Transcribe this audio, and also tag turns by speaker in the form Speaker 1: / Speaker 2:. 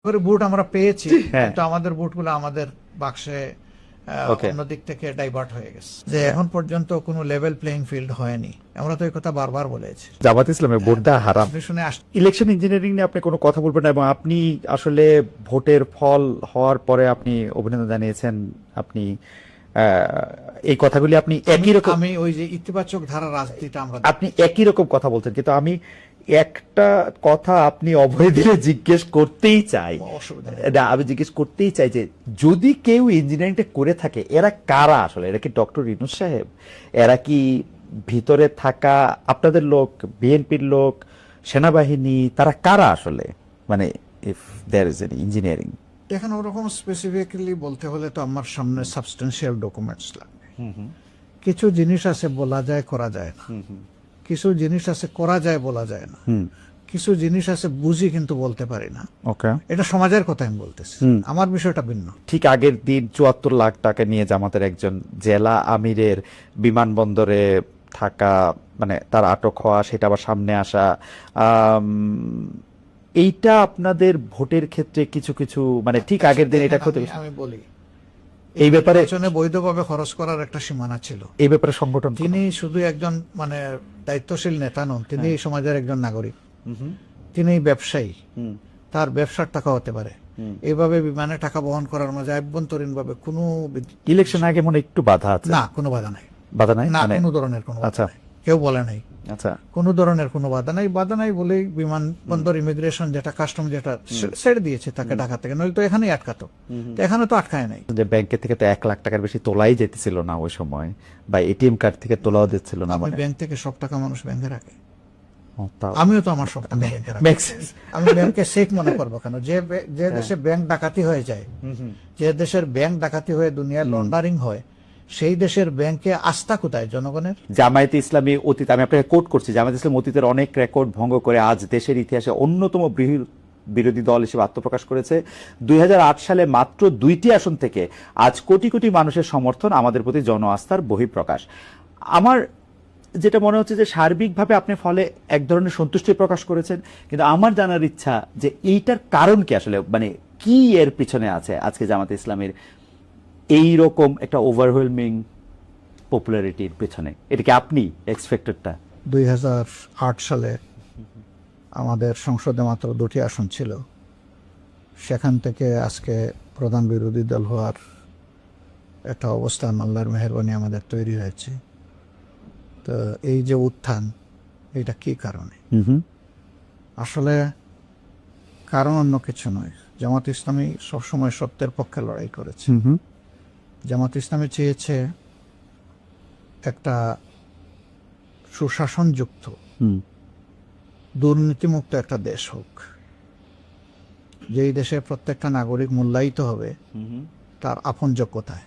Speaker 1: করে বুট আমরা পেয়েছি,
Speaker 2: হ্যাঁ।
Speaker 1: কিন্তু আমাদের বুটগুলো আমাদের বাক্সে
Speaker 2: Okay.
Speaker 1: অন্য দিক থেকে ডাইভার্ট হয়ে গেছে, যে এখন পর্যন্ত কোনো লেভেল প্লেইং ফিল্ড হয়নি। আমরা তো এই কথা বারবার বলেছি।
Speaker 2: জামাত ইসলামের ভোট দেওয়া হারাম।
Speaker 1: আপনি শুনে
Speaker 2: ইলেকশন ইঞ্জিনিয়ারিং নিয়ে আপনি কোনো কথা বলবেন না, এবং আপনি আসলে ভোটের ফল হওয়ার পরে আপনি অভিনন্দন জানিয়েছেন। আপনি এই কথাগুলি আপনি একই রকম,
Speaker 1: আমি ওই যে ইতিবাচক ধারা রাজনীতিটা আমরা
Speaker 2: আপনি একই রকম কথা বলছেন, কিন্তু আমি একটা কথা আপনি অভয় দিলে জিজ্ঞেস করতেই চাই।
Speaker 1: অসুবিধা নেই।
Speaker 2: না, আমি জিজ্ঞেস করতেই চাই যে যদি কেউ ইঞ্জিনিয়ারিংটা করে থাকে, এরা কারা আসলে? এরা কি ডক্টর ইউনূস সাহেব? এরা কি ভিতরে থাকা আপনাদের লোক, বিএনপির লোক, সেনাবাহিনী? তারা কারা আসলে? মানে if there is an engineering.
Speaker 1: এখন ওরকম স্পেসিফিক্যালি বলতে হলে তো আমার সামনে সাবস্টেন্সিয়াল ডকুমেন্টস লাগবে। কিছু জিনিস আছে বলা যায়, করা যায় না। কিছু জিনিস আছে করা যায়, বলা যায় না। কিছু জিনিস আছে বুঝি কিন্তু বলতে পারি না।
Speaker 2: ওকে,
Speaker 1: এটা সমাজের কথা আমি বলতেছি, আমার বিষয়টা ভিন্ন।
Speaker 2: ঠিক আগের দিন ৭৪ লাখ টাকা নিয়ে জামাতের একজন জেলা আমিরের বিমানবন্দরে থাকা, মানে তার আটক হওয়া, সেটা আবার সামনে আসা, এইটা আপনাদের ভোটের ক্ষেত্রে কিছু কিছু, মানে ঠিক আগের দিন এটা ক্ষতি।
Speaker 1: আমি বলি,
Speaker 2: এই ব্যাপারে
Speaker 1: পেছনে বৈধভাবে খরচ করার একটা সীমানা ছিল।
Speaker 2: এই ব্যাপারে সংগঠন
Speaker 1: তিনি শুধু একজন মানে দায়িত্বশীল নেতা নন, তিনি এই সমাজের একজন নাগরিক, তিনি ব্যবসায়ী, তার ব্যবসার টাকা হতে পারে। এইভাবে বিমানে টাকা বহন করার মাঝে আভ্যন্তরীণ ভাবে কোনো
Speaker 2: ইলেকশন আগে মনে একটু বাধা আছে?
Speaker 1: না, কোনো বাধা নাই।
Speaker 2: বাধা নাই,
Speaker 1: না,
Speaker 2: মানে
Speaker 1: কোনো ধরনের কোনো বাধা
Speaker 2: আচ্ছা,
Speaker 1: নাই। কেউ বলে নাই
Speaker 2: আচ্ছা,
Speaker 1: কোনো ধরনের কোনো বাধা নাই। বাধা নাই বলেই বিমানবন্দর ইমিগ্রেশন যেটা কাস্টম যেটা ছেড়ে দিয়েছে তাকে ঢাকা থেকে, নইলে তো এখানেই আটকাতো। তো এখানে তো আটকায় নাই।
Speaker 2: যে ব্যাংকের থেকে তো ১ লাখ টাকার বেশি তোলাই যেতেছিল না ওই সময়, বা এটিএম কার্ড থেকে তোলাও দিচ্ছিল না।
Speaker 1: আমি
Speaker 2: মানে
Speaker 1: ব্যাংক থেকে সব টাকা মানুষ ব্যাংকে রাখে,
Speaker 2: তাও
Speaker 1: আমিও তো আমার সব টাকা ব্যাংকে রাখি।
Speaker 2: makes sense।
Speaker 1: আমি ব্যাংকে সেফ মনে করবো কেন? যে দেশে ব্যাংক ডাকাতি হয়ে যায়, যে দেশের ব্যাংক ডাকাতি হয়ে দুনিয়ার লন্ডারিং হয়, সেই দেশের ব্যাংকে আস্থা কোথায় জনগণের?
Speaker 2: জামায়াতে ইসলামী অতীত, আমি আপনাকে কোট করছি, জামায়াতে ইসলামী অতীতের অনেক রেকর্ড ভঙ্গ করে আজ দেশের ইতিহাসে অন্যতম বিরোধী দল হিসেবে আত্মপ্রকাশ করেছে। ২০০৮ সালে মাত্র ২টি আসন থেকে আজ কোটি কোটি মানুষের সমর্থন, আমাদের প্রতি জন আস্থার বহিঃপ্রকাশ। আমার যেটা মনে হচ্ছে যে সার্বিকভাবে আপনি ফলে এক ধরনের সন্তুষ্টি প্রকাশ করেছেন, কিন্তু আমার জানার ইচ্ছা যে এইটার কারণ কি আসলে, মানে কি এর পিছনে আছে আজকে জামায়াতে ইসলামীর এই রকম একটা ওভারওয়েলমিং পপুলারিটির পেছনে? এটা কি আপনি এক্সপেক্টেডটা?
Speaker 1: ২০০৮ সালে আমাদের সংসদে মাত্র 2টি আসন ছিল, সেখান থেকে আজকে প্রধান বিরোধী দল হওয়ার একটা অবস্থান আল্লাহর মেহেরবানি আমাদের তৈরি হয়েছে। তো এই যে উত্থান, এটা কি কারণে? আসলে কারণ অন্য কিছু নয়। জামাত ইসলামী সবসময় সত্যের পক্ষে লড়াই করেছে। জামাত ইসলামী চেয়েছে একটা সুশাসনযুক্ত, দুর্নীতিমুক্ত একটা দেশ হোক, যেই দেশে প্রত্যেকটা নাগরিক মূল্যায়িত হবে তার আপন যোগ্যতায়।